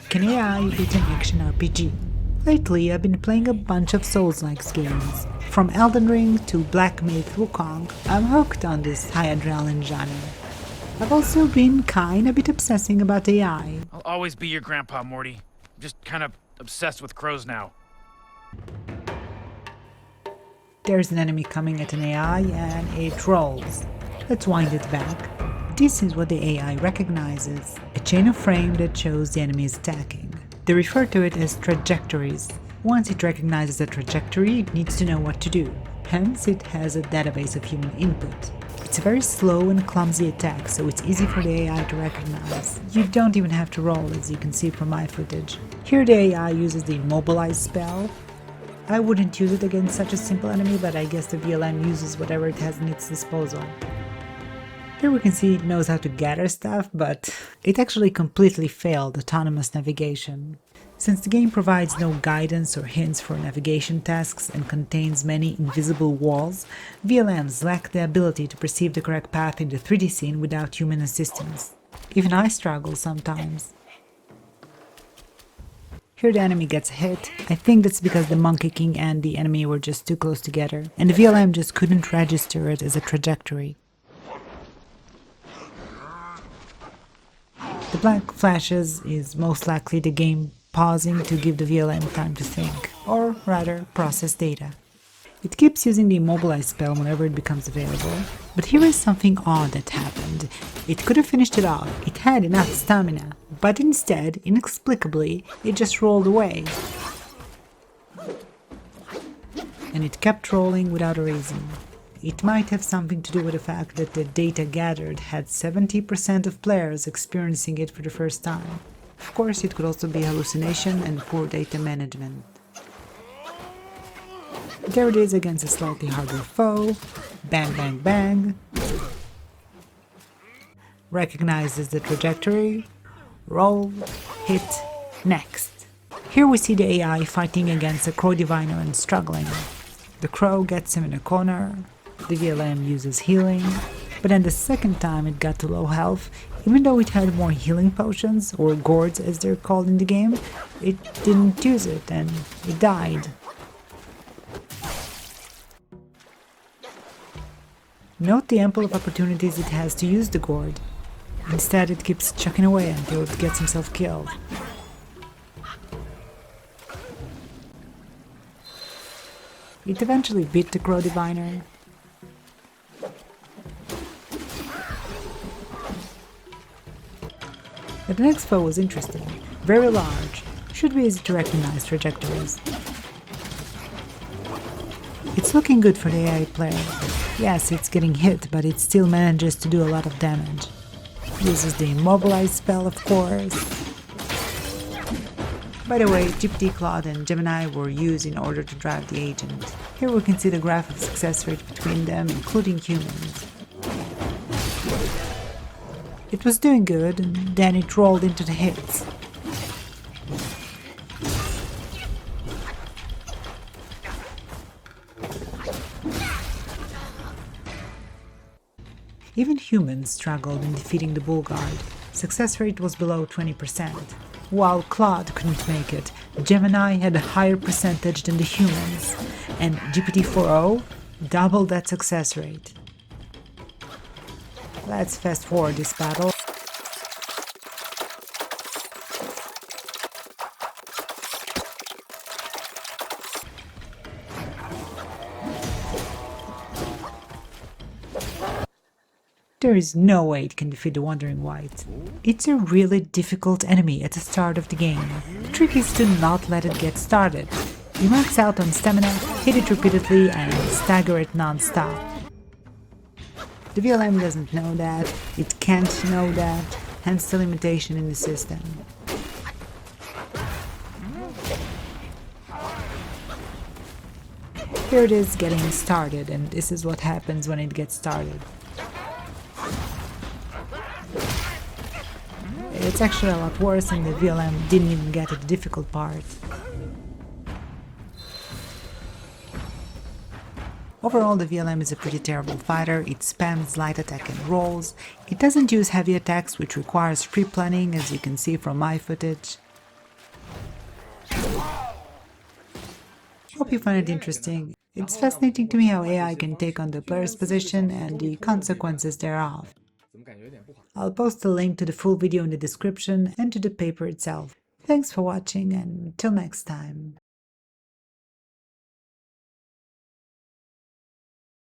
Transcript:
Can AI beat an action RPG? Lately, I've been playing a bunch of Soulslike games. From Elden Ring to Black Myth Wukong, I'm hooked on this high adrenaline genre. I've also been kinda bit obsessing about AI. I'll always be your grandpa, Morty. I'm just kind of obsessed with crows now. There's an enemy coming at an AI and it rolls. Let's wind it back. This is what the AI recognizes, a chain of frame that shows the enemy is attacking. They refer to it as trajectories. Once it recognizes a trajectory, it needs to know what to do. Hence, it has a database of human input. It's a very slow and clumsy attack, so it's easy for the AI to recognize. You don't even have to roll, as you can see from my footage. Here the AI uses the immobilize spell. I wouldn't use it against such a simple enemy, but I guess the VLM uses whatever it has in its disposal. Here we can see it knows how to gather stuff, but it actually completely failed autonomous navigation. Since the game provides no guidance or hints for navigation tasks and contains many invisible walls, VLMs lack the ability to perceive the correct path in the 3D scene without human assistance. Even I struggle sometimes. Here the enemy gets hit. I think that's because the Monkey King and the enemy were just too close together, and the VLM just couldn't register it as a trajectory. The black flashes is most likely the game pausing to give the VLM time to think, or rather, process data. It keeps using the immobilize spell whenever it becomes available, but here is something odd that happened. It could have finished it off, it had enough stamina, but instead, inexplicably, it just rolled away. And it kept rolling without a reason. It might have something to do with the fact that the data gathered had 70% of players experiencing it for the first time. Of course, it could also be hallucination and poor data management. There it is against a slightly harder foe. Bang, bang, bang. Recognizes the trajectory. Roll, hit, next. Here we see the AI fighting against a crow diviner and struggling. The crow gets him in a corner. The VLM uses healing, but then the second time it got to low health, even though it had more healing potions, or gourds as they're called in the game, it didn't use it and it died. Note the ample of opportunities it has to use the gourd. Instead it keeps chucking away until it gets himself killed. It eventually beat the crow diviner. But the next foe was interesting, very large, should be easy to recognize trajectories. It's looking good for the AI player. Yes, it's getting hit, but it still manages to do a lot of damage. Uses the immobilize spell, of course. By the way, GPT, Claude and Gemini were used in order to drive the agent. Here we can see the graph of success rate between them, including humans. It was doing good, and then it rolled into the hits. Even humans struggled in defeating the bull guard. Success rate was below 20%. While Claude couldn't make it, Gemini had a higher percentage than the humans, and GPT-4o doubled that success rate. Let's fast forward this battle. There is no way it can defeat the Wandering White. It's a really difficult enemy at the start of the game. The trick is to not let it get started. You max out on stamina, hit it repeatedly, and stagger it non-stop. The VLM doesn't know that, it can't know that, hence the limitation in the system. Here it is getting started, and this is what happens when it gets started. It's actually a lot worse, and the VLM didn't even get to the difficult part. Overall, the VLM is a pretty terrible fighter. It spams light attack and rolls. It doesn't use heavy attacks, which requires pre-planning, as you can see from my footage. Hope you find it interesting. It's fascinating to me how AI can take on the player's position and the consequences thereof. I'll post a link to the full video in the description and to the paper itself. Thanks for watching, and till next time.